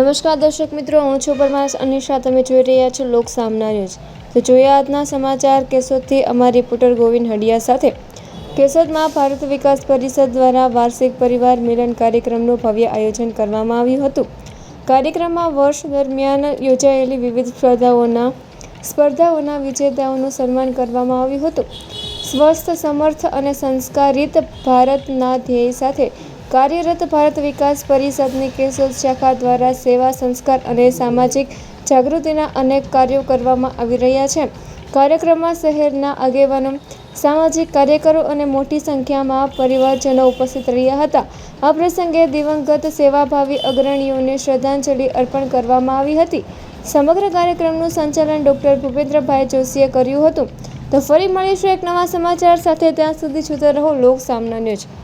નમસ્કાર દર્શક મિત્રો, હું છું પરમાર અનિશા. તમે જોઈ રહ્યા છો લોક સામના ન્યૂઝ. તો જોઈએ આજના સમાચાર કેશોદથી અમારા રિપોર્ટર ગોવિંદ હડિયા સાથે. કેશોદમાં ભારત વિકાસ પરિષદ દ્વારા વાર્ષિક પરિવાર મિલન કાર્યક્રમનું ભવ્ય આયોજન કરવામાં આવ્યું હતું. કાર્યક્રમમાં વર્ષ દરમિયાન યોજાયેલી વિવિધ સ્પર્ધાઓના વિજેતાઓનું સન્માન કરવામાં આવ્યું હતું. સ્વસ્થ, સમર્થ અને સંસ્કારિત ભારતના ધ્યેય સાથે કાર્યરત ભારત વિકાસ પરિષદની કેશોદ શાખા દ્વારા સેવા, સંસ્કાર અને સામાજિક જાગૃતિના અનેક કાર્યો કરવામાં આવી રહ્યા છે. કાર્યક્રમમાં શહેરના આગેવાનો, સામાજિક કાર્યકરો અને મોટી સંખ્યામાં પરિવારજનો ઉપસ્થિત રહ્યા હતા. આ પ્રસંગે દિવંગત સેવાભાવી અગ્રણીઓને શ્રદ્ધાંજલિ અર્પણ કરવામાં આવી હતી. સમગ્ર કાર્યક્રમનું સંચાલન ડોક્ટર ભૂપેન્દ્રભાઈ જોશીએ કર્યું હતું. તો ફરી મળીશું એક નવા સમાચાર સાથે. ત્યાં સુધી જોતા રહો લોક સામના ન્યૂઝ.